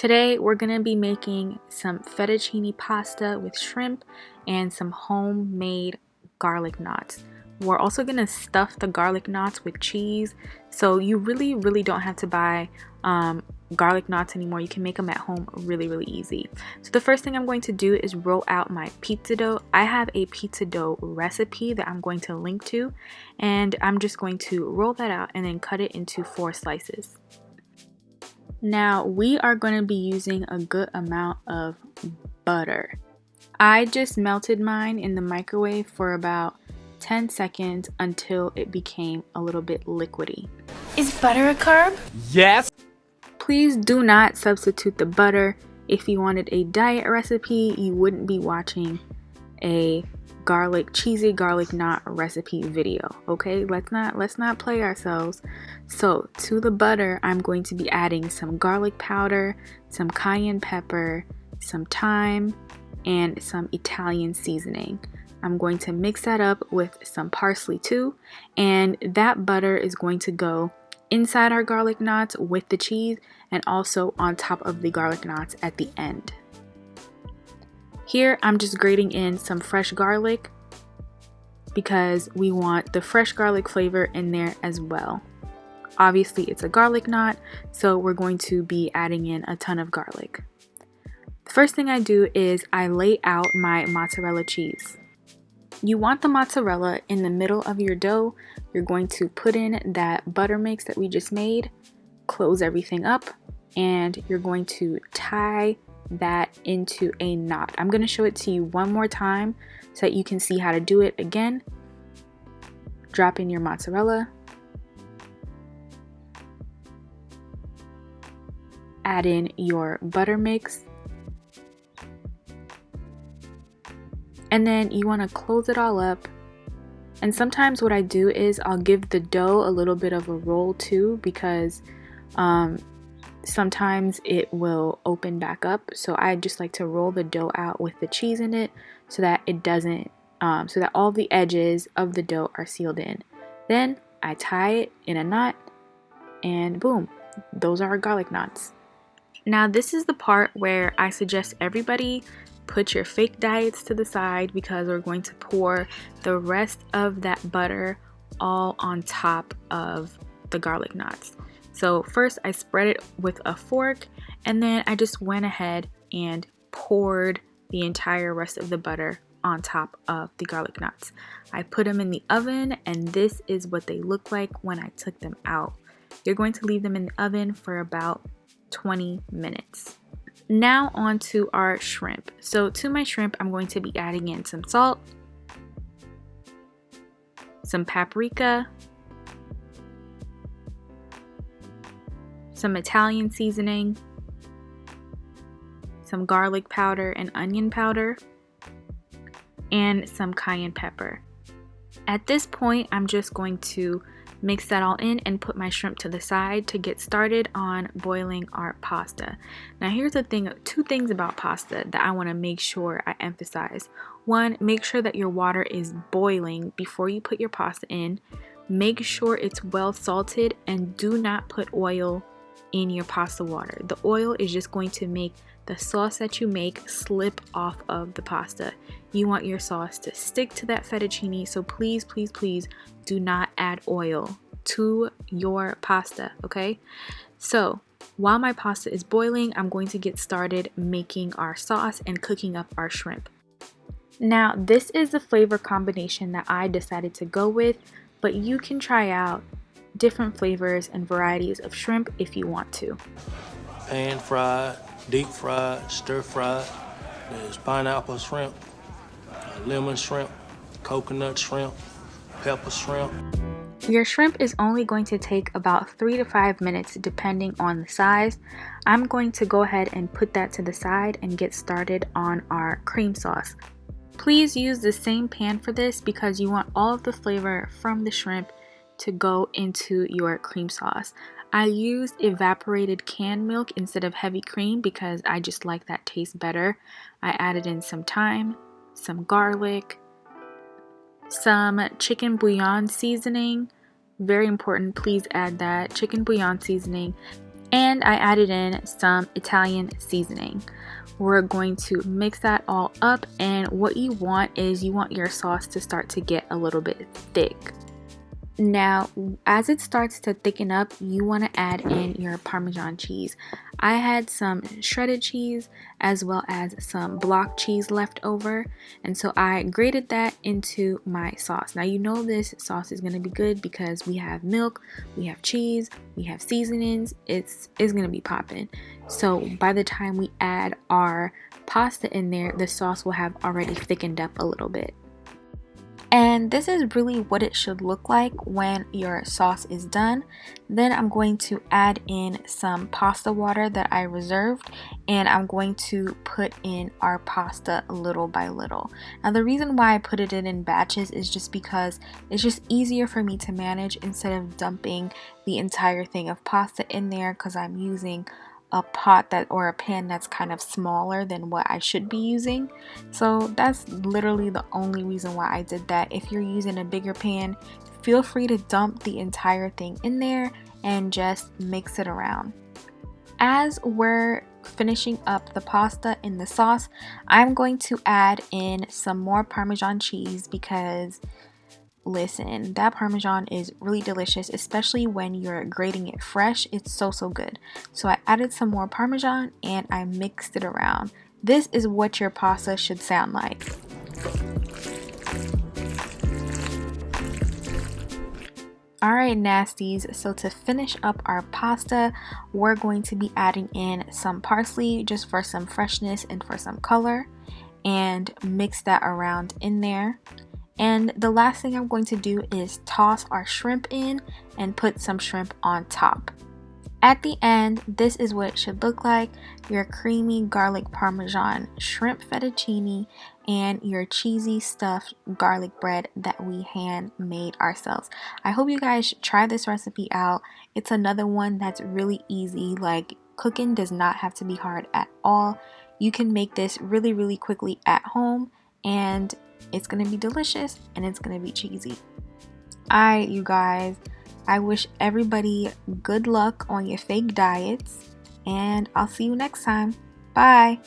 Today we're going to be making some fettuccine pasta with shrimp and some homemade garlic knots. We're also going to stuff the garlic knots with cheese, so you really don't have to buy garlic knots anymore. You can make them at home really easy. So the first thing I'm going to do is roll out my pizza dough. I have a pizza dough recipe that I'm going to link to, and I'm just going to roll that out and then cut it into 4 slices. Now we are going to be using a good amount of butter. I just melted mine in the microwave for about 10 seconds until it became a little bit liquidy. Is butter a carb? Yes! Please do not substitute the butter. If you wanted a diet recipe, you wouldn't be watching a cheesy garlic knot recipe video. Okay, let's not play ourselves. So to the butter, I'm going to be adding some garlic powder, some cayenne pepper, some thyme, and some Italian seasoning. I'm going to mix that up with some parsley too, and that butter is going to go inside our garlic knots with the cheese and also on top of the garlic knots at the end. Here I'm just grating in some fresh garlic because we want the fresh garlic flavor in there as well. Obviously it's a garlic knot, so we're going to be adding in a ton of garlic. The first thing I do is I lay out my mozzarella cheese. You want the mozzarella in the middle of your dough. You're going to put in that butter mix that we just made, close everything up, and you're going to tie that into a knot. I'm going to show it to you one more time so that you can see how to do it again. Drop in your mozzarella, add in your butter mix, and then you want to close it all up. And sometimes what I do is I'll give the dough a little bit of a roll too, because sometimes it will open back up. So I just like to roll the dough out with the cheese in it so that it doesn't, so that all the edges of the dough are sealed in. Then I tie it in a knot and boom, those are our garlic knots. Now this is the part where I suggest everybody put your fake diets to the side, because we're going to pour the rest of that butter all on top of the garlic knots. So first I spread it with a fork, and then I just went ahead and poured the entire rest of the butter on top of the garlic knots. I put them in the oven, and this is what they look like when I took them out. You're going to leave them in the oven for about 20 minutes. Now on to our shrimp. So to my shrimp, I'm going to be adding in some salt, some paprika, some Italian seasoning, some garlic powder and onion powder, and some cayenne pepper. At this point, I'm just going to mix that all in and put my shrimp to the side to get started on boiling our pasta. Now here's the thing, 2 things about pasta that I want to make sure I emphasize. 1, make sure that your water is boiling before you put your pasta in. Make sure it's well salted, and do not put oil in your pasta water. The oil is just going to make the sauce that you make slip off of the pasta. You want your sauce to stick to that fettuccine, so please do not add oil to your pasta, okay? So while my pasta is boiling, I'm going to get started making our sauce and cooking up our shrimp. Now this is the flavor combination that I decided to go with, but you can try out different flavors and varieties of shrimp if you want to. Pan fried, deep fried, stir fried. There's pineapple shrimp, lemon shrimp, coconut shrimp, pepper shrimp. Your shrimp is only going to take about 3 to 5 minutes depending on the size. I'm going to go ahead and put that to the side and get started on our cream sauce. Please use the same pan for this because you want all of the flavor from the shrimp to go into your cream sauce. I used evaporated canned milk instead of heavy cream because I just like that taste better. I added in some thyme, some garlic, some chicken bouillon seasoning. Very important, please add that chicken bouillon seasoning. And I added in some Italian seasoning. We're going to mix that all up, and what you want is you want your sauce to start to get a little bit thick. Now, as it starts to thicken up, you want to add in your Parmesan cheese. I had some shredded cheese as well as some block cheese left over, and so I grated that into my sauce. Now, you know this sauce is going to be good because we have milk, we have cheese, we have seasonings. It's going to be popping. So by the time we add our pasta in there, the sauce will have already thickened up a little bit. And this is really what it should look like when your sauce is done. Then I'm going to add in some pasta water that I reserved, and I'm going to put in our pasta little by little. Now the reason why I put it in batches is just because it's just easier for me to manage instead of dumping the entire thing of pasta in there, because I'm using a pot or a pan that's kind of smaller than what I should be using. So that's literally the only reason why I did that. If you're using a bigger pan, feel free to dump the entire thing in there and just mix it around. As we're finishing up the pasta in the sauce, I'm going to add in some more Parmesan cheese because listen, that Parmesan is really delicious, especially when you're grating it fresh. It's so good. So I added some more Parmesan and I mixed it around. This is what your pasta should sound like. Alright nasties, so to finish up our pasta, we're going to be adding in some parsley just for some freshness and for some color, and mix that around in there. And the last thing I'm going to do is toss our shrimp in and put some shrimp on top. At the end, this is what it should look like: your creamy garlic parmesan shrimp fettuccine and your cheesy stuffed garlic bread that we handmade ourselves. I hope you guys try this recipe out. It's another one that's really easy. Like, cooking does not have to be hard at all. You can make this really quickly at home, and it's gonna be delicious and it's gonna be cheesy. Alright, you guys, I wish everybody good luck on your fake diets, and I'll see you next time. Bye.